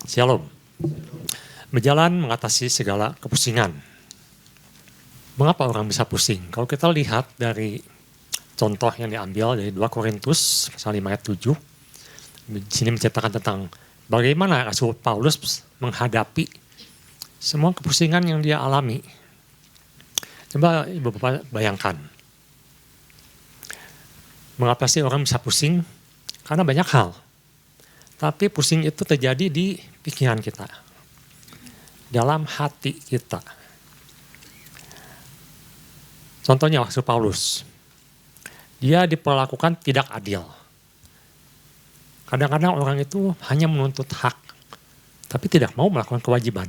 Shalom. Berjalan mengatasi segala kepusingan. Mengapa orang bisa pusing? Kalau kita lihat dari contoh yang diambil dari 2 Korintus pasal 5 ayat 7, di sini menceritakan tentang bagaimana Rasul Paulus menghadapi semua kepusingan yang dia alami. Coba Ibu Bapak bayangkan. Mengapa sih orang bisa pusing? Karena banyak hal. Tapi pusing itu terjadi di pikiran kita, dalam hati kita. Contohnya Rasul Paulus, dia diperlakukan tidak adil. Kadang-kadang orang itu hanya menuntut hak, tapi tidak mau melakukan kewajiban.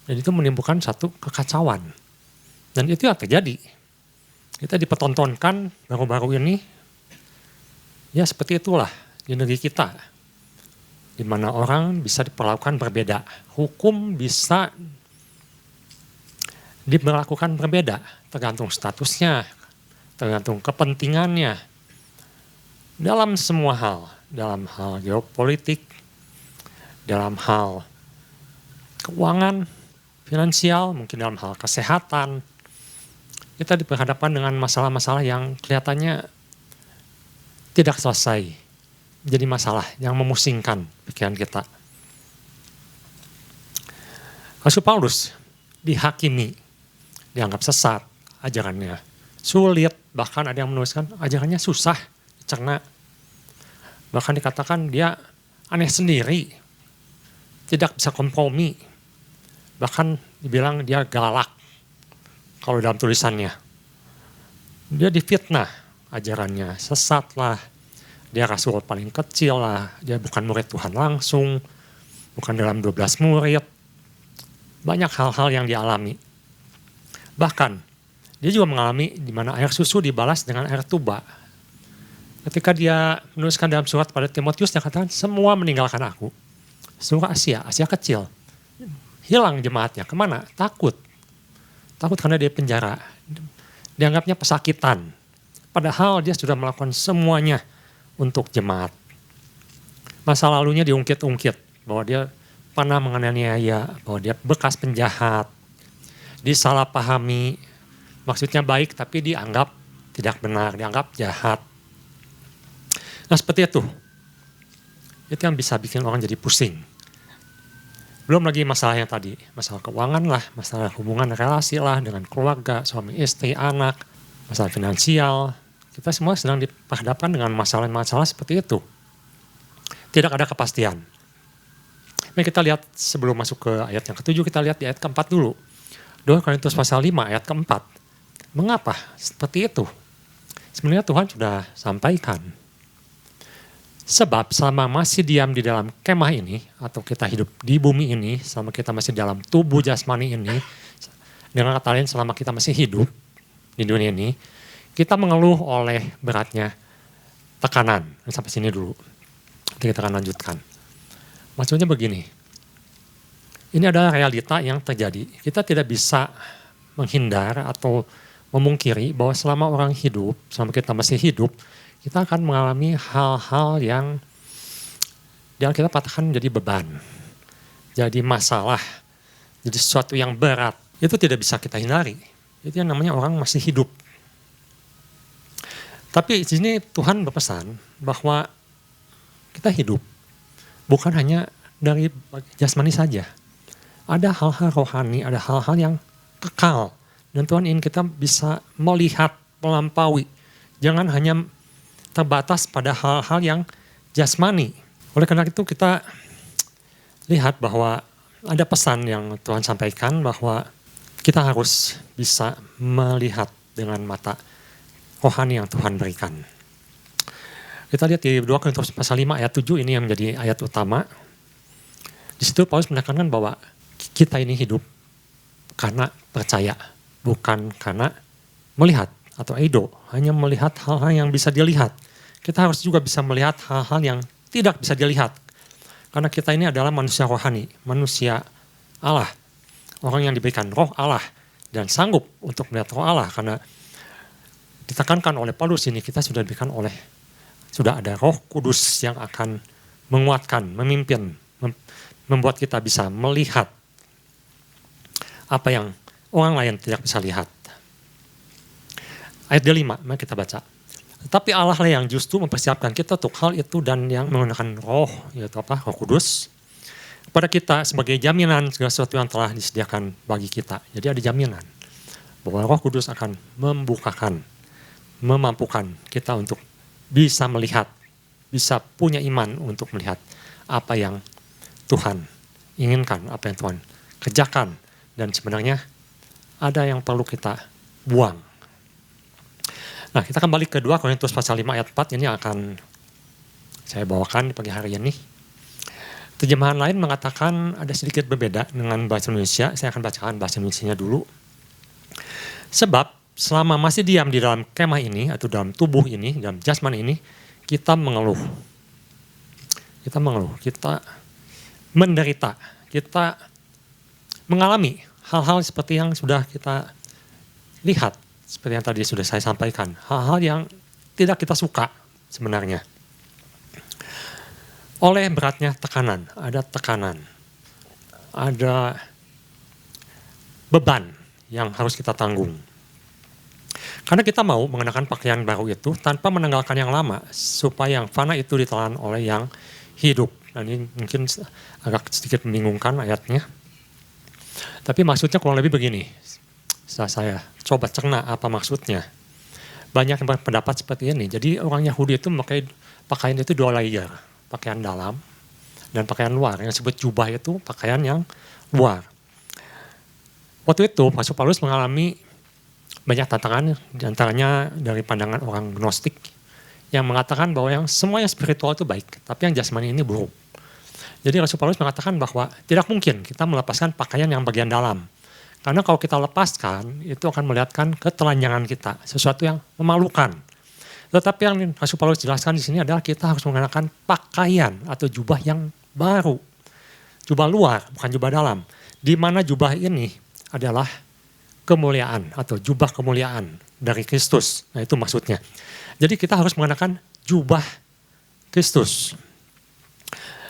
Dan itu menimbulkan satu kekacauan. Dan itu yang terjadi. Kita dipertontonkan baru-baru ini, ya seperti itulah di negeri kita. Di mana orang bisa diperlakukan berbeda. Hukum bisa diberlakukan berbeda, tergantung statusnya, tergantung kepentingannya. Dalam semua hal, dalam hal geopolitik, dalam hal keuangan, finansial, mungkin dalam hal kesehatan, kita diperhadapkan dengan masalah-masalah yang kelihatannya tidak selesai. Jadi masalah yang memusingkan pikiran kita. Rasul Paulus dihakimi, dianggap sesat ajarannya, sulit, bahkan ada yang menuliskan ajarannya susah dicerna. Bahkan dikatakan dia aneh sendiri, tidak bisa kompromi, bahkan dibilang dia galak kalau dalam tulisannya. Dia difitnah ajarannya, sesat lah. Dia rasul paling kecil lah, dia bukan murid Tuhan langsung, bukan dalam 12 murid. Banyak hal-hal yang dialami. Bahkan, dia juga mengalami di mana air susu dibalas dengan air tuba. Ketika dia menuliskan dalam surat pada Timotius, dia katakan, semua meninggalkan aku. Seluruh Asia kecil. Hilang jemaatnya, kemana? Takut. Takut karena dia penjara. Dianggapnya pesakitan. Padahal dia sudah melakukan semuanya untuk jemaat. Masa lalunya diungkit-ungkit bahwa dia pernah menganiaya, bahwa dia bekas penjahat, disalahpahami, maksudnya baik tapi dianggap tidak benar, dianggap jahat. Nah seperti itu yang bisa bikin orang jadi pusing. Belum lagi masalah yang tadi, masalah keuangan lah, masalah hubungan relasi lah dengan keluarga, suami istri, anak, masalah finansial. Kita semua sedang diperhadapkan dengan masalah-masalah seperti itu. Tidak ada kepastian. Mari kita lihat sebelum masuk ke ayat yang ke-7, kita lihat di ayat ke-4 dulu. 2 Korintus pasal 5 ayat ke-4. Mengapa seperti itu? Sebenarnya Tuhan sudah sampaikan. Sebab selama masih diam di dalam kemah ini, atau kita hidup di bumi ini, selama kita masih dalam tubuh jasmani ini, dengan kata lain selama kita masih hidup di dunia ini, kita mengeluh oleh beratnya tekanan. Sampai sini dulu. Nanti kita akan lanjutkan. Maksudnya begini. Ini adalah realita yang terjadi. Kita tidak bisa menghindar atau memungkiri bahwa selama orang hidup, selama kita masih hidup, kita akan mengalami hal-hal yang kita katakan jadi beban. Jadi masalah. Jadi sesuatu yang berat. Itu tidak bisa kita hindari. Itu yang namanya orang masih hidup. Tapi di sini Tuhan berpesan bahwa kita hidup bukan hanya dari jasmani saja. Ada hal-hal rohani, ada hal-hal yang kekal. Dan Tuhan ingin kita bisa melihat, melampaui. Jangan hanya terbatas pada hal-hal yang jasmani. Oleh karena itu kita lihat bahwa ada pesan yang Tuhan sampaikan bahwa kita harus bisa melihat dengan mata rohani yang Tuhan berikan. Kita lihat di 2 Korintus pasal 5 ayat 7, ini yang menjadi ayat utama. Di situ Paulus menekankan bahwa kita ini hidup karena percaya, bukan karena melihat atau eido, hanya melihat hal-hal yang bisa dilihat. Kita harus juga bisa melihat hal-hal yang tidak bisa dilihat. Karena kita ini adalah manusia rohani, manusia Allah. Orang yang diberikan roh Allah dan sanggup untuk melihat roh Allah, karena ditekankan oleh Paulus ini kita sudah ada Roh Kudus yang akan menguatkan, memimpin, membuat kita bisa melihat apa yang orang lain tidak bisa lihat. Ayat 5, mari kita baca. Tetapi Allah lah yang justru mempersiapkan kita untuk hal itu dan yang menggunakan roh, yaitu Roh Kudus, kepada kita sebagai jaminan segala sesuatu yang telah disediakan bagi kita. Jadi ada jaminan bahwa Roh Kudus akan membukakan, memampukan kita untuk bisa melihat, bisa punya iman untuk melihat apa yang Tuhan inginkan, apa yang Tuhan kerjakan. Dan sebenarnya ada yang perlu kita buang. Nah, kita kembali ke 2 Korintus pasal 5 ayat 4, ini akan saya bawakan di pagi hari ini. Terjemahan lain mengatakan ada sedikit berbeda dengan bahasa Indonesia. Saya akan bacakan bahasa Indonesianya dulu. Sebab selama masih diam di dalam kemah ini, atau dalam tubuh ini, dalam jasmani ini, kita mengeluh. Kita mengeluh, kita menderita, kita mengalami hal-hal seperti yang sudah kita lihat. Seperti yang tadi sudah saya sampaikan, hal-hal yang tidak kita suka sebenarnya. Oleh beratnya tekanan, ada beban yang harus kita tanggung. Karena kita mau mengenakan pakaian baru itu tanpa menanggalkan yang lama, supaya yang fana itu ditelan oleh yang hidup. Nah, ini mungkin agak sedikit membingungkan ayatnya. Tapi maksudnya kurang lebih begini. Saya coba cerna apa maksudnya. Banyak yang berpendapat seperti ini. Jadi orang Yahudi itu memakai pakaian itu 2 layer. Pakaian dalam dan pakaian luar. Yang disebut jubah itu pakaian yang luar. Waktu itu Rasul Paulus mengalami banyak tantangan, diantaranya dari pandangan orang Gnostik yang mengatakan bahwa yang semuanya spiritual itu baik, tapi yang jasmani ini buruk. Jadi Rasul Paulus mengatakan bahwa tidak mungkin kita melepaskan pakaian yang bagian dalam. Karena kalau kita lepaskan, itu akan melihatkan ketelanjangan kita, sesuatu yang memalukan. Tetapi yang Rasul Paulus jelaskan di sini adalah kita harus mengenakan pakaian atau jubah yang baru. Jubah luar, bukan jubah dalam. Di mana jubah ini adalah kemuliaan atau jubah kemuliaan dari Kristus. Nah, itu maksudnya. Jadi kita harus mengenakan jubah Kristus.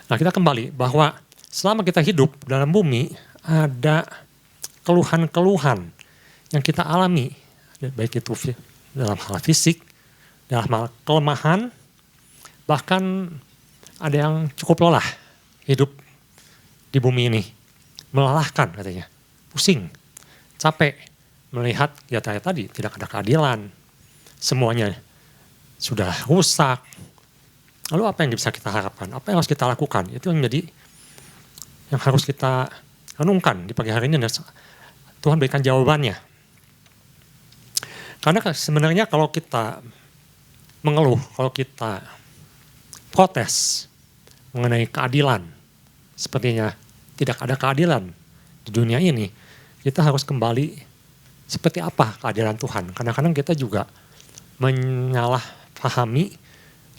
Nah, kita kembali bahwa selama kita hidup dalam bumi ada keluhan-keluhan yang kita alami, baik itu dalam hal fisik, dalam hal kelemahan, bahkan ada yang cukup lelah hidup di bumi ini. Melelahkan katanya, pusing, capek, melihat ya tadi tidak ada keadilan, semuanya sudah rusak. Lalu apa yang bisa kita harapkan? Apa yang harus kita lakukan? Itu yang menjadi yang harus kita renungkan di pagi hari ini. Tuhan berikan jawabannya. Karena sebenarnya kalau kita mengeluh, kalau kita protes mengenai keadilan, sepertinya tidak ada keadilan di dunia ini, kita harus kembali seperti apa keadilan Tuhan. Kadang-kadang kita juga menyalahpahami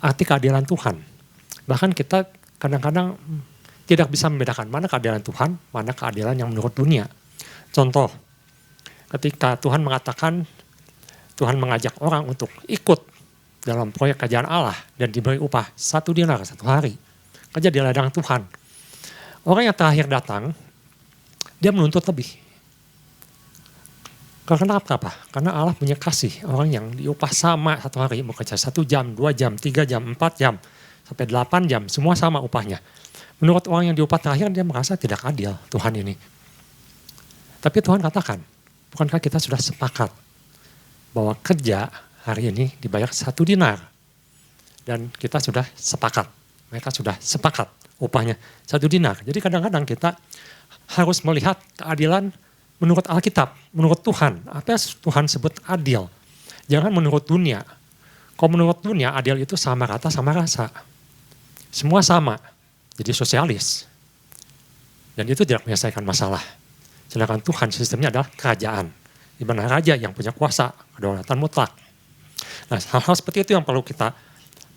arti keadilan Tuhan. Bahkan kita kadang-kadang tidak bisa membedakan mana keadilan Tuhan, mana keadilan yang menurut dunia. Contoh, ketika Tuhan mengatakan, Tuhan mengajak orang untuk ikut dalam proyek kerajaan Allah dan diberi upah 1 dinar 1 hari. Kerja di ladang Tuhan. Orang yang terakhir datang, dia menuntut lebih. Karena apa? Karena Allah punya kasih. Orang yang diupah sama 1 hari, bekerja 1 jam, 2 jam, 3 jam, 4 jam, sampai 8 jam, semua sama upahnya. Menurut orang yang diupah terakhir, dia merasa tidak adil Tuhan ini. Tapi Tuhan katakan, bukankah kita sudah sepakat bahwa kerja hari ini dibayar 1 dinar. Dan kita sudah sepakat, mereka sudah sepakat upahnya 1 dinar. Jadi kadang-kadang kita harus melihat keadilan menurut Alkitab, menurut Tuhan. Apa yang Tuhan sebut adil? Jangan menurut dunia. Kalau menurut dunia, adil itu sama rata, sama rasa. Semua sama, jadi sosialis. Dan itu tidak menyelesaikan masalah. Sedangkan Tuhan sistemnya adalah kerajaan. Di mana raja yang punya kuasa, kedaulatan mutlak. Nah, hal-hal seperti itu yang perlu kita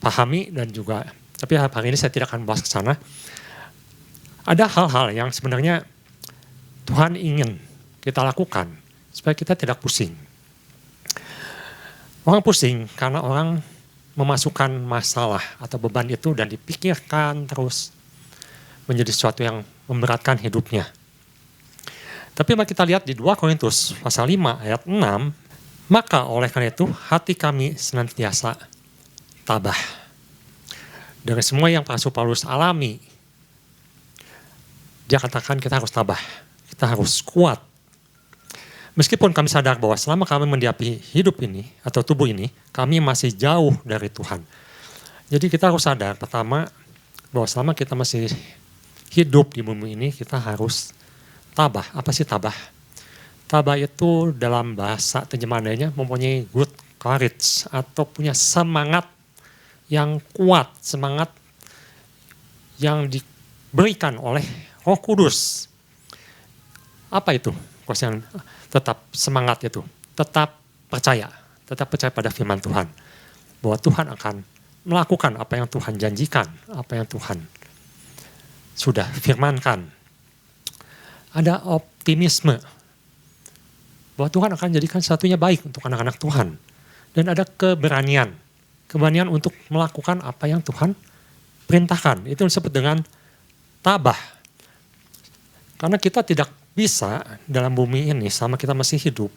pahami dan juga, tapi hari ini saya tidak akan bahas ke sana. Ada hal-hal yang sebenarnya Tuhan ingin kita lakukan supaya kita tidak pusing. Orang pusing karena orang memasukkan masalah atau beban itu dan dipikirkan terus menjadi sesuatu yang memberatkan hidupnya. Tapi mari kita lihat di 2 Korintus pasal 5 ayat 6, maka oleh karena itu hati kami senantiasa tabah. Dari semua yang Rasul Paulus alami, dia katakan kita harus tabah, kita harus kuat. Meskipun kami sadar bahwa selama kami mendiami hidup ini atau tubuh ini, kami masih jauh dari Tuhan. Jadi kita harus sadar pertama bahwa selama kita masih hidup di bumi ini, kita harus tabah. Apa sih tabah? Tabah itu dalam bahasa terjemahannya mempunyai good courage atau punya semangat yang kuat, semangat yang diberikan oleh Roh Kudus. Apa itu? Yang tetap semangat itu, tetap percaya pada firman Tuhan. Bahwa Tuhan akan melakukan apa yang Tuhan janjikan, apa yang Tuhan sudah firmankan. Ada optimisme bahwa Tuhan akan jadikan satunya baik untuk anak-anak Tuhan. Dan ada keberanian untuk melakukan apa yang Tuhan perintahkan. Itu disebut dengan tabah. Karena kita tidak bisa dalam bumi ini selama kita masih hidup,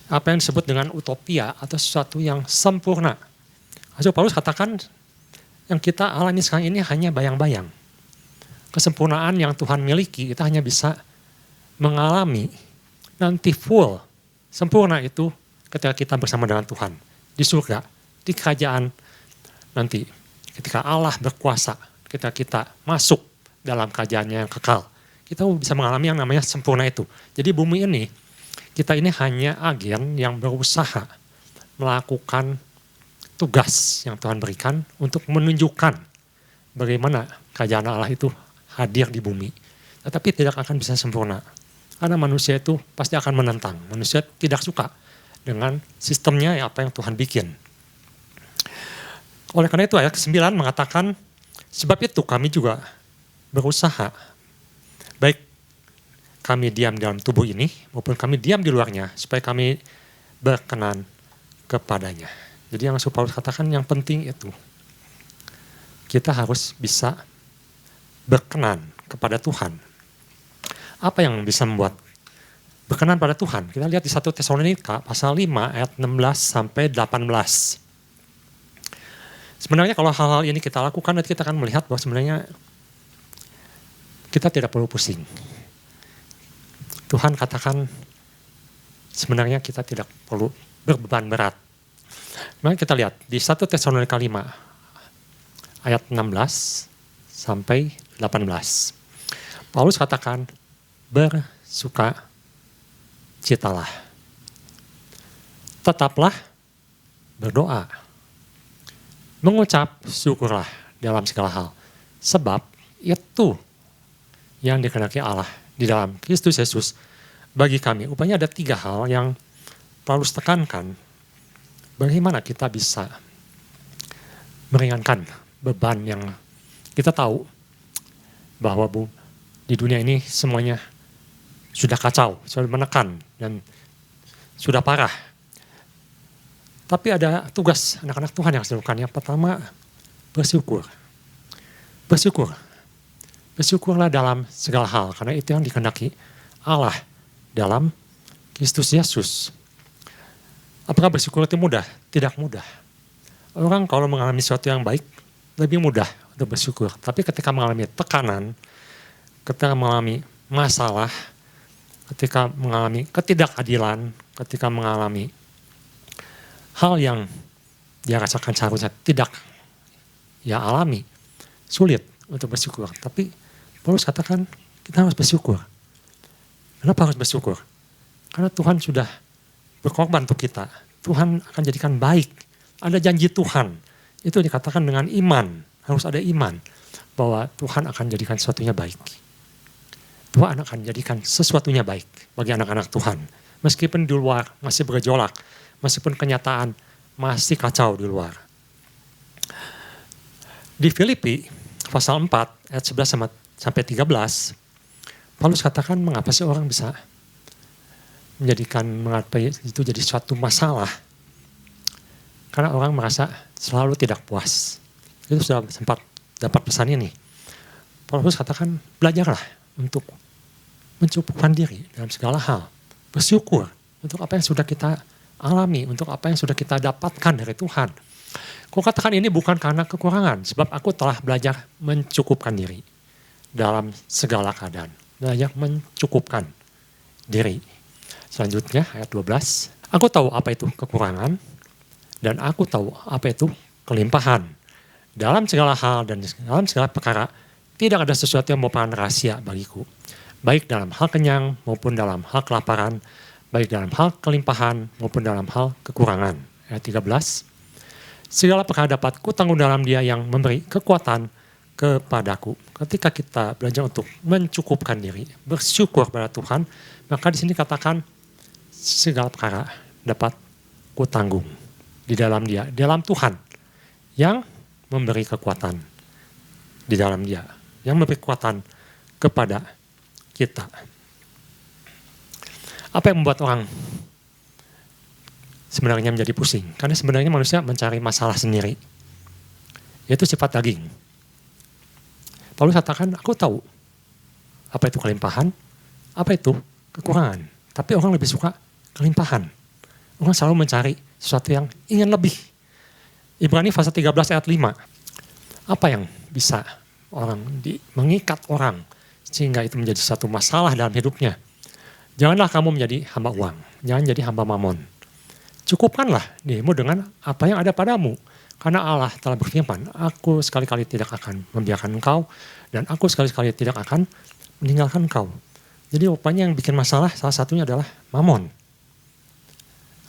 apa yang disebut dengan utopia atau sesuatu yang sempurna. Rasul Paulus katakan yang kita alami sekarang ini hanya bayang-bayang. Kesempurnaan yang Tuhan miliki kita hanya bisa mengalami nanti full, sempurna itu ketika kita bersama dengan Tuhan di surga, di kerajaan nanti ketika Allah berkuasa, ketika kita masuk dalam kerajaannya yang kekal, kita bisa mengalami yang namanya sempurna itu. Jadi bumi ini, kita ini hanya agen yang berusaha melakukan tugas yang Tuhan berikan untuk menunjukkan bagaimana kerajaan Allah itu hadir di bumi. Tetapi tidak akan bisa sempurna. Karena manusia itu pasti akan menentang. Manusia tidak suka dengan sistemnya apa yang Tuhan bikin. Oleh karena itu ayat ke-9 mengatakan, sebab itu kami juga berusaha, baik kami diam dalam tubuh ini maupun kami diam di luarnya, supaya kami berkenan kepadanya. Jadi yang Rasul Paulus katakan yang penting itu, kita harus bisa berkenan kepada Tuhan. Apa yang bisa membuat berkenan pada Tuhan? Kita lihat di 1 Tesalonika pasal 5 ayat 16 sampai 18. Sebenarnya kalau hal-hal ini kita lakukan, nanti kita akan melihat bahwa sebenarnya kita tidak perlu pusing. Tuhan katakan sebenarnya kita tidak perlu berbeban berat. Mari kita lihat di 1 Tesalonika 5 ayat 16 sampai 18. Paulus katakan, bersuka citalah. Tetaplah berdoa. Mengucap syukurlah dalam segala hal. Sebab itu yang dikehendaki Allah di dalam Kristus Yesus bagi kami. Rupanya ada 3 hal yang Paulus tekankan. Bagaimana kita bisa meringankan beban yang kita tahu bahwa di dunia ini semuanya sudah kacau, sudah menekan, dan sudah parah. Tapi ada tugas anak-anak Tuhan yang harus dilakukan. Yang pertama, bersyukur. Bersyukur. Bersyukurlah dalam segala hal, karena itu yang dikehendaki Allah dalam Kristus Yesus. Apakah bersyukur itu mudah? Tidak mudah. Orang kalau mengalami sesuatu yang baik, lebih mudah untuk bersyukur. Tapi ketika mengalami tekanan, ketika mengalami masalah, ketika mengalami ketidakadilan, ketika mengalami hal yang dia rasakan seharusnya tidak ya alami, sulit untuk bersyukur. Tapi Paulus katakan kita harus bersyukur. Kenapa harus bersyukur? Karena Tuhan sudah berkorban untuk kita. Tuhan akan jadikan baik. Ada janji Tuhan. Itu dikatakan dengan iman. Harus ada iman bahwa Tuhan akan jadikan sesuatunya baik. Tuhan akan jadikan sesuatunya baik bagi anak-anak Tuhan. Meskipun di luar masih bergejolak, meskipun kenyataan masih kacau di luar. Di Filipi pasal 4 ayat 11 sampai 13, Paulus katakan mengapa sih orang bisa menjadikan mengapa itu jadi suatu masalah. Karena orang merasa selalu tidak puas. Itu sudah sempat dapat pesan ini. Paulus katakan belajarlah untuk mencukupkan diri dalam segala hal. Bersyukur untuk apa yang sudah kita alami, untuk apa yang sudah kita dapatkan dari Tuhan. Aku katakan ini bukan karena kekurangan, sebab aku telah belajar mencukupkan diri dalam segala keadaan. Belajar mencukupkan diri. Selanjutnya ayat 12. Aku tahu apa itu kekurangan dan aku tahu apa itu kelimpahan. Dalam segala hal dan dalam segala perkara tidak ada sesuatu yang merupakan rahasia bagiku. Baik dalam hal kenyang maupun dalam hal kelaparan, baik dalam hal kelimpahan maupun dalam hal kekurangan. Ayat 13. Segala perkara dapat kutanggung dalam Dia yang memberi kekuatan kepadaku. Ketika kita belajar untuk mencukupkan diri, bersyukur pada Tuhan, maka di sini katakan segala perkara dapat kutanggung di dalam Dia, di dalam Tuhan yang memberi kekuatan di dalam Dia, yang memberi kekuatan kepada kita. Apa yang membuat orang sebenarnya menjadi pusing? Karena sebenarnya manusia mencari masalah sendiri. Yaitu sifat daging. Paulus katakan, aku tahu apa itu kelimpahan, apa itu kekurangan. Tapi orang lebih suka kelimpahan. Orang selalu mencari sesuatu yang ingin lebih. Ibrani pasal 13 ayat 5. Apa yang bisa mengikat orang sehingga itu menjadi satu masalah dalam hidupnya? Janganlah kamu menjadi hamba uang, jangan jadi hamba mamon. Cukupkanlah dirimu dengan apa yang ada padamu. Karena Allah telah berfirman, aku sekali-kali tidak akan membiarkan engkau, dan aku sekali-kali tidak akan meninggalkan engkau. Jadi rupanya yang bikin masalah salah satunya adalah mamon.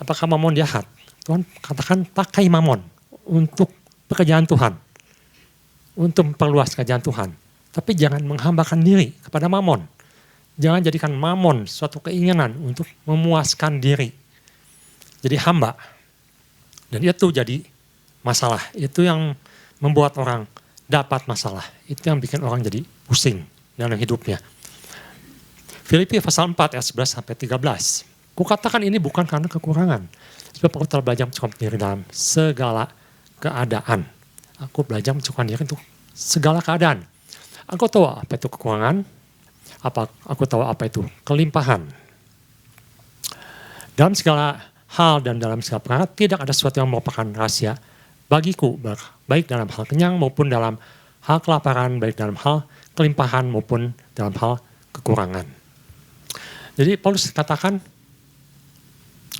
Apakah mamon jahat? Tuhan katakan pakai mamon untuk pekerjaan Tuhan. Untuk memperluas kerjaan Tuhan. Tapi jangan menghambakan diri kepada mamon. Jangan jadikan mamon suatu keinginan untuk memuaskan diri. Jadi hamba. Dan itu jadi masalah. Itu yang membuat orang dapat masalah. Itu yang bikin orang jadi pusing dalam hidupnya. Filipi pasal 4 ayat 11 sampai 13. Kukatakan ini bukan karena kekurangan. Sebab aku telah belajar mencukupkan diri dalam segala keadaan. Aku belajar mencukupkan diri untuk segala keadaan. Aku tahu apa itu kekurangan. Aku tahu apa itu kelimpahan. Dalam segala hal dan dalam segala perkara tidak ada sesuatu yang merupakan rahasia bagiku. Baik dalam hal kenyang maupun dalam hal kelaparan. Baik dalam hal kelimpahan maupun dalam hal kekurangan. Jadi Paulus katakan,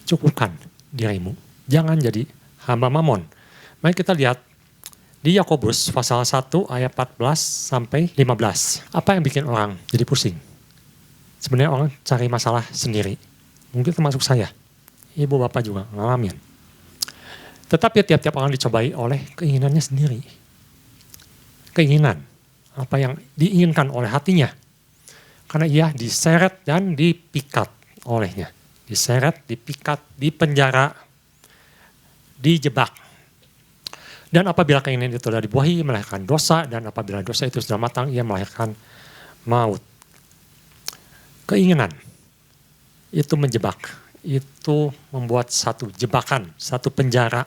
cukupkan dirimu. Jangan jadi hamba mamon. Mari kita lihat di Yakobus pasal 1 ayat 14 sampai 15. Apa yang bikin orang jadi pusing? Sebenarnya orang cari masalah sendiri. Mungkin termasuk saya. Ibu bapak juga ngalamin. Tetapi tiap-tiap orang dicobai oleh keinginannya sendiri. Keinginan. Apa yang diinginkan oleh hatinya. Karena ia diseret dan dipikat olehnya. Diseret, dipikat, dipenjara, dijebak. Dan apabila keinginan itu sudah dibuahi, melahirkan dosa. Dan apabila dosa itu sudah matang, ia melahirkan maut. Keinginan itu menjebak. Itu membuat satu jebakan, satu penjara.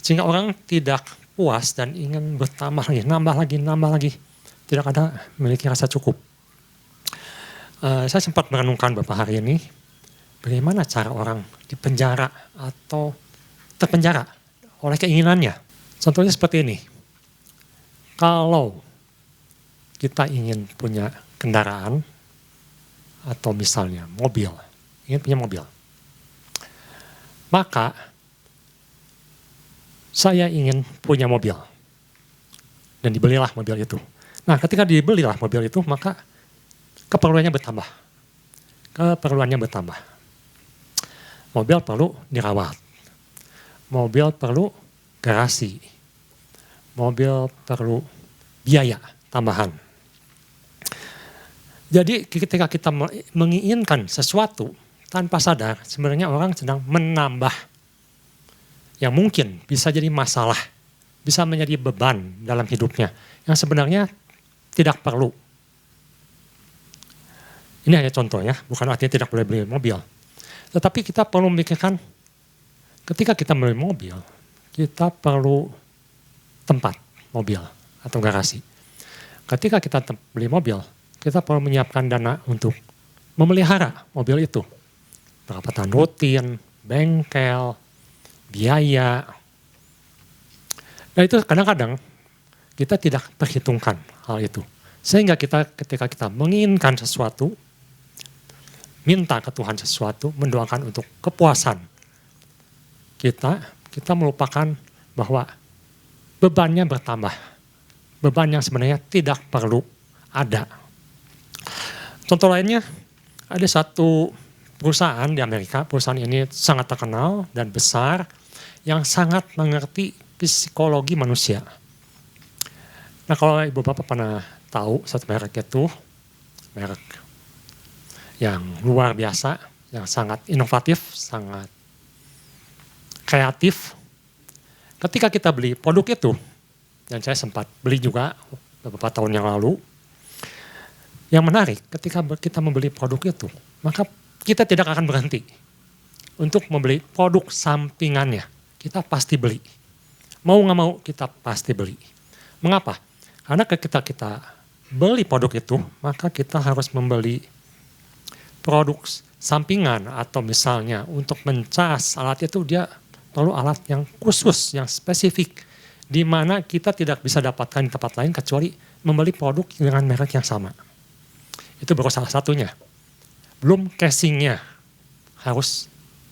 Sehingga orang tidak puas dan ingin bertambah lagi, nambah lagi. Tidak ada memiliki rasa cukup. Saya sempat merenungkan beberapa hari ini, bagaimana cara orang dipenjara atau terpenjara oleh keinginannya. Contohnya seperti ini. Kalau kita ingin punya kendaraan, atau misalnya mobil, ingin punya mobil. Maka saya ingin punya mobil. Dan dibelilah mobil itu. Nah, ketika dibelilah mobil itu, maka keperluannya bertambah. Mobil perlu dirawat. Mobil perlu garasi. Mobil perlu biaya tambahan. Jadi ketika kita menginginkan sesuatu tanpa sadar, sebenarnya orang sedang menambah yang mungkin bisa jadi masalah, bisa menjadi beban dalam hidupnya, yang sebenarnya tidak perlu. Ini hanya contoh ya, bukan artinya tidak boleh beli mobil. Tetapi kita perlu memikirkan, ketika kita beli mobil, kita perlu tempat mobil atau garasi. Ketika kita beli mobil, kita perlu menyiapkan dana untuk memelihara mobil itu. Perawatan rutin, bengkel, biaya. Nah itu kadang-kadang kita tidak perhitungkan hal itu. Sehingga ketika kita menginginkan sesuatu, minta ke Tuhan sesuatu, mendoakan untuk kepuasan kita melupakan bahwa bebannya bertambah. Beban yang sebenarnya tidak perlu ada. Contoh lainnya, ada satu perusahaan di Amerika, perusahaan ini sangat terkenal dan besar, yang sangat mengerti psikologi manusia. Nah kalau ibu bapak pernah tahu satu merek itu, merek yang luar biasa, yang sangat inovatif, sangat kreatif. Ketika kita beli produk itu, dan saya sempat beli juga beberapa tahun yang lalu, yang menarik ketika kita membeli produk itu, maka kita tidak akan berhenti untuk membeli produk sampingannya. Kita pasti beli. Mau nggak mau kita pasti beli. Mengapa? Karena ketika kita beli produk itu, maka kita harus membeli produk sampingan atau misalnya untuk mencas alat itu dia perlu alat yang khusus, yang spesifik, di mana kita tidak bisa dapatkan di tempat lain kecuali membeli produk dengan merek yang sama. Itu baru salah satunya. Belum casingnya harus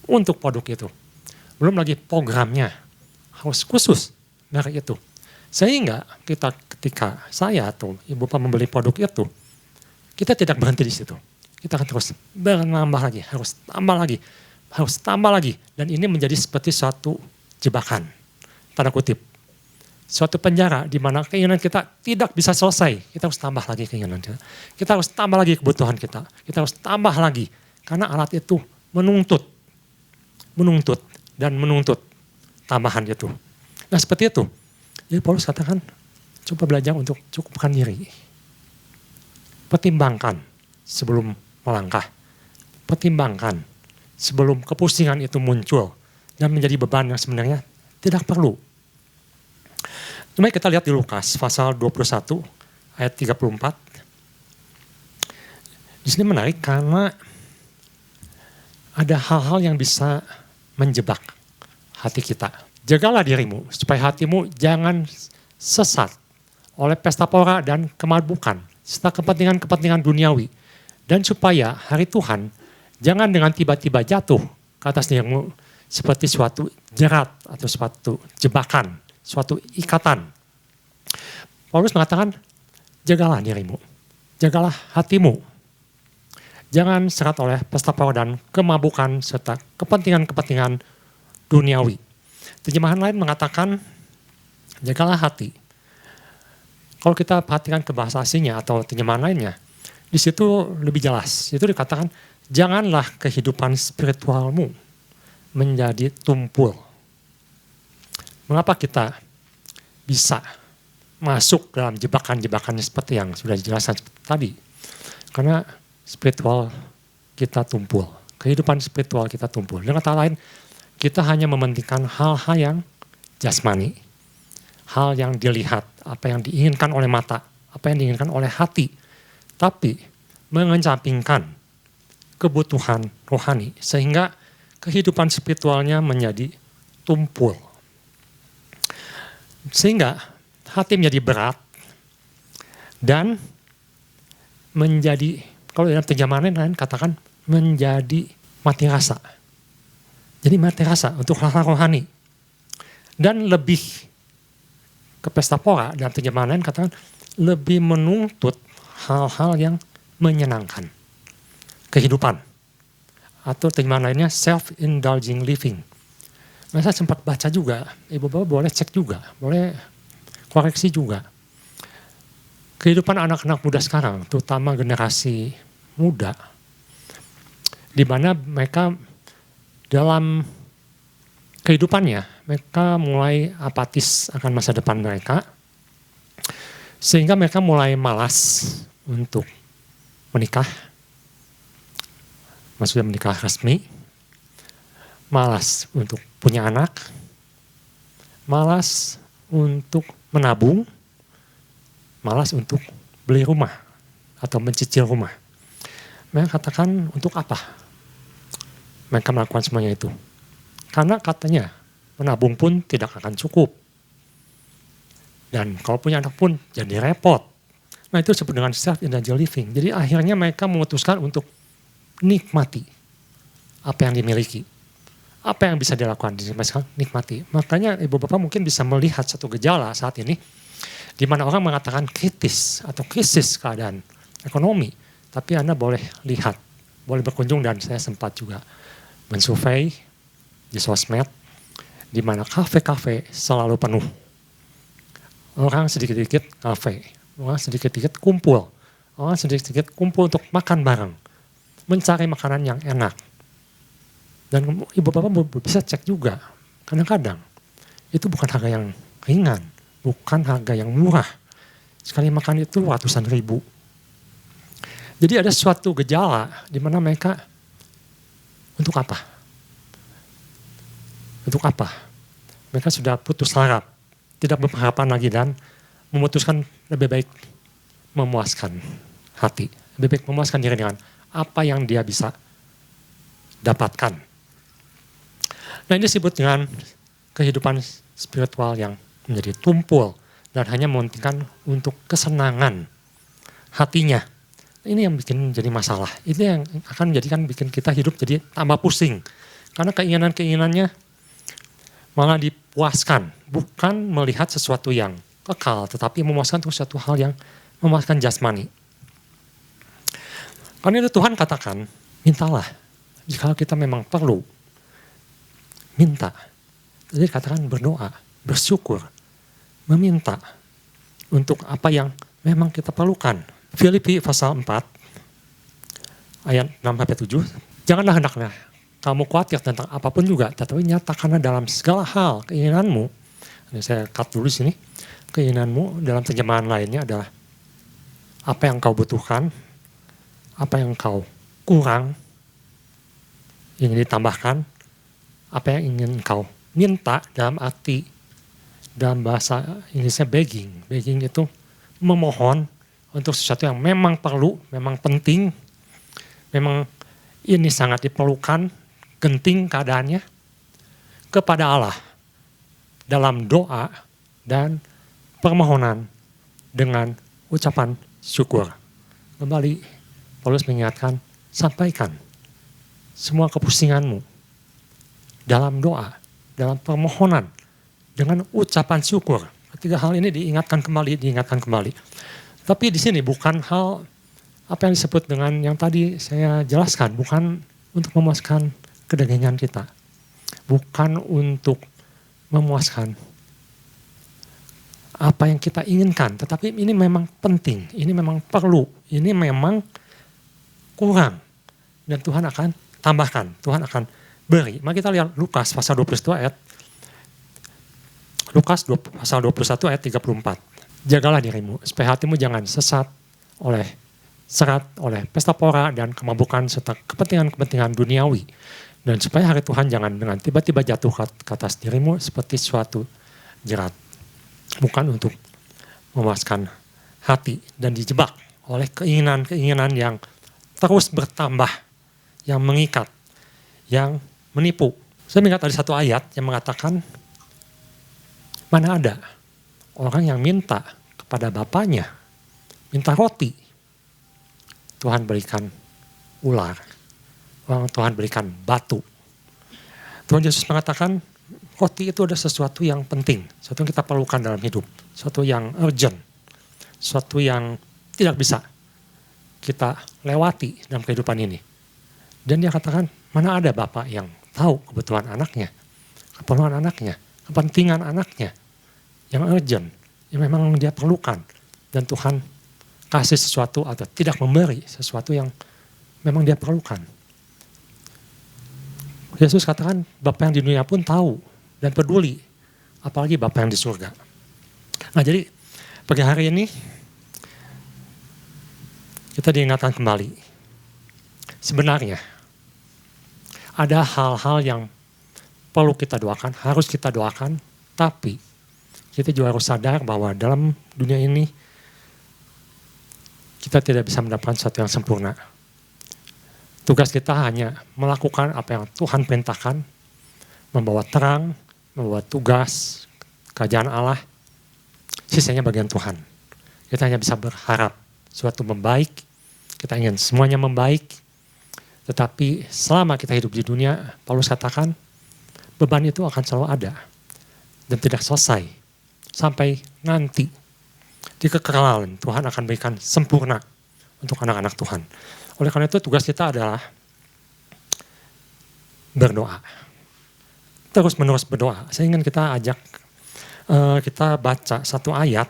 untuk produk itu. Belum lagi programnya harus khusus merek itu. Sehingga ketika saya atau ibu bapak membeli produk itu, kita tidak berhenti di situ. Kita akan terus bernambah lagi, harus tambah lagi. Dan ini menjadi seperti suatu jebakan, tanda kutip. Suatu penjara di mana keinginan kita tidak bisa selesai. Kita harus tambah lagi keinginan kita. Kita harus tambah lagi kebutuhan kita. Kita harus tambah lagi. Karena alat itu menuntut tambahan itu. Nah seperti itu. Jadi Paulus katakan, coba belajar untuk cukupkan diri. Pertimbangkan sebelum melangkah. Pertimbangkan sebelum kepusingan itu muncul. Dan menjadi beban yang sebenarnya tidak perlu. Mari kita lihat di Lukas pasal 21 ayat 34. Di sini menarik karena ada hal-hal yang bisa menjebak hati kita. Jagalah dirimu supaya hatimu jangan sesat oleh pesta pora dan kemabukan serta kepentingan-kepentingan duniawi. Dan supaya hari Tuhan jangan dengan tiba-tiba jatuh ke atas dirimu seperti suatu jerat atau suatu jebakan, suatu ikatan. Paulus mengatakan, jagalah dirimu, jagalah hatimu. Jangan serat oleh pesta pora dan kemabukan serta kepentingan-kepentingan duniawi. Terjemahan lain mengatakan, jagalah hati. Kalau kita perhatikan ke bahasa aslinya atau terjemahan lainnya, di situ lebih jelas. Itu dikatakan, janganlah kehidupan spiritualmu menjadi tumpul. Mengapa kita bisa masuk dalam jebakan-jebakan seperti yang sudah dijelaskan tadi? Karena spiritual kita tumpul. Kehidupan spiritual kita tumpul. Dengan kata lain, kita hanya mementingkan hal-hal yang jasmani. Hal yang dilihat, apa yang diinginkan oleh mata, apa yang diinginkan oleh hati. Tapi mengesampingkan kebutuhan rohani. Sehingga kehidupan spiritualnya menjadi tumpul. Sehingga hati menjadi berat dan menjadi, kalau dalam terjemahan lain katakan menjadi mati rasa. Jadi mati rasa untuk hal-hal rohani. Dan lebih ke pesta pora, dalam terjemahan lain katakan lebih menuntut hal-hal yang menyenangkan. Kehidupan. Atau terjemahan lainnya self-indulging living. Nah, saya sempat baca juga, ibu-bapak boleh cek juga, boleh koreksi juga. Kehidupan anak-anak muda sekarang, terutama generasi muda, di mana mereka dalam kehidupannya, mereka mulai apatis akan masa depan mereka, sehingga mereka mulai malas untuk menikah, maksudnya menikah resmi, malas untuk punya anak, malas untuk menabung, malas untuk beli rumah atau mencicil rumah. Mereka katakan untuk apa mereka melakukan semuanya itu. Karena katanya menabung pun tidak akan cukup. Dan kalau punya anak pun jadi repot. Nah itu disebut dengan self-indulgent living. Jadi akhirnya mereka memutuskan untuk nikmati apa yang dimiliki. Apa yang bisa dilakukan, nikmati. Makanya ibu bapak mungkin bisa melihat satu gejala saat ini, di mana orang mengatakan kritis atau krisis keadaan ekonomi. Tapi Anda boleh lihat, boleh berkunjung, dan saya sempat juga mensurvei di sosmed, di mana kafe-kafe selalu penuh. Orang sedikit-sedikit kafe, orang sedikit-sedikit kumpul, orang sedikit-sedikit kumpul untuk makan bareng, mencari makanan yang enak. Dan ibu bapak bisa cek juga, kadang-kadang itu bukan harga yang ringan, bukan harga yang murah. Sekali makan itu ratusan ribu. Jadi ada suatu gejala di mana mereka untuk apa? Untuk apa? Mereka sudah putus harap, tidak berharapan lagi, dan memutuskan lebih baik memuaskan hati, lebih baik memuaskan diri dengan apa yang dia bisa dapatkan. Nah ini disebut dengan kehidupan spiritual yang menjadi tumpul dan hanya mementingkan untuk kesenangan hatinya. Ini yang bikin jadi masalah. Ini yang akan menjadikan bikin kita hidup jadi tambah pusing. Karena keinginan-keinginannya malah dipuaskan. Bukan melihat sesuatu yang kekal, tetapi memuaskan untuk sesuatu hal yang memuaskan jasmani. Karena itu Tuhan katakan, mintalah. Jika kita memang perlu, minta. Jadi katakan berdoa, bersyukur, meminta untuk apa yang memang kita perlukan. Filipi pasal 4 ayat 6-7, janganlah hendaknya kamu khawatir tentang apapun juga, tetapi nyatakanlah dalam segala hal keinginanmu. Ini saya cut dulu sini. Keinginanmu dalam terjemahan lainnya adalah apa yang kau butuhkan, apa yang kau kurang, ingin ditambahkan, apa yang ingin kau minta, dalam arti, dalam bahasa Inggrisnya begging. Begging itu memohon untuk sesuatu yang memang perlu, memang penting, memang ini sangat diperlukan, genting keadaannya, kepada Allah dalam doa dan permohonan dengan ucapan syukur. Kembali Paulus mengingatkan, sampaikan semua kepusinganmu dalam doa, dalam permohonan, dengan ucapan syukur. Ketiga hal ini diingatkan kembali. Tapi di sini bukan hal apa yang disebut dengan yang tadi saya jelaskan, bukan untuk memuaskan kedagingan kita, bukan untuk memuaskan apa yang kita inginkan, tetapi ini memang penting, ini memang perlu, ini memang kurang, dan Tuhan akan tambahkan, Tuhan akan beri. Mari kita lihat Lukas pasal 21 ayat 34. Jagalah dirimu, supaya hatimu jangan sesat serat oleh pesta pora dan kemabukan serta kepentingan-kepentingan duniawi. Dan supaya hari Tuhan jangan dengan tiba-tiba jatuh ke atas dirimu seperti suatu jerat. Bukan untuk memuaskan hati dan dijebak oleh keinginan-keinginan yang terus bertambah, yang mengikat, yang menipu. Saya ingat ada satu ayat yang mengatakan, mana ada orang yang minta kepada bapaknya, minta roti, Tuhan berikan ular, Tuhan berikan batu. Tuhan Yesus mengatakan, roti itu ada sesuatu yang penting, sesuatu yang kita perlukan dalam hidup, sesuatu yang urgent, sesuatu yang tidak bisa kita lewati dalam kehidupan ini. Dan dia katakan, mana ada bapak yang tahu kebutuhan anaknya, keperluan anaknya, kepentingan anaknya, yang urgent, yang memang dia perlukan. Dan Tuhan kasih sesuatu atau tidak memberi sesuatu yang memang dia perlukan. Yesus katakan, Bapa yang di dunia pun tahu dan peduli, apalagi Bapa yang di surga. Nah jadi, pagi hari ini, kita diingatkan kembali. Sebenarnya, ada hal-hal yang perlu kita doakan, harus kita doakan, tapi kita juga harus sadar bahwa dalam dunia ini kita tidak bisa mendapatkan sesuatu yang sempurna. Tugas kita hanya melakukan apa yang Tuhan perintahkan, membawa terang, membawa tugas, kerajaan Allah, sisanya bagian Tuhan. Kita hanya bisa berharap suatu membaik, kita ingin semuanya membaik, tetapi selama kita hidup di dunia, Paulus katakan, beban itu akan selalu ada dan tidak selesai sampai nanti di kekekalan Tuhan akan berikan sempurna untuk anak-anak Tuhan. Oleh karena itu tugas kita adalah berdoa. Terus menerus berdoa. Saya ingin kita ajak, kita baca satu ayat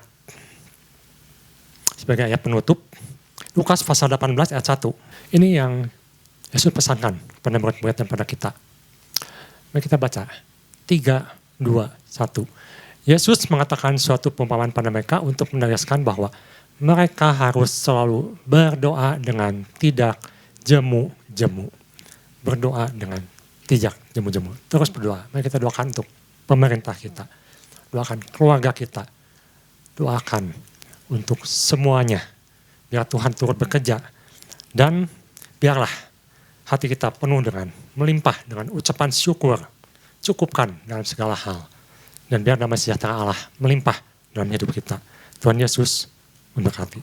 sebagai ayat penutup. Lukas pasal 18 ayat 1. Ini yang Yesus pesankan kepada murid-murid dan pada kita. Mari kita baca. 3, 2, 1. Yesus mengatakan suatu perumpamaan pada mereka untuk menegaskan bahwa mereka harus selalu berdoa dengan tidak jemu-jemu. Berdoa dengan tidak jemu-jemu. Terus berdoa. Mari kita doakan untuk pemerintah kita. Doakan keluarga kita. Doakan untuk semuanya. Biar Tuhan turut bekerja. Dan biarlah hati kita penuh dengan melimpah dengan ucapan syukur. Cukupkan dalam segala hal. Dan biar damai sejahtera Allah melimpah dalam hidup kita. Tuhan Yesus memberkati.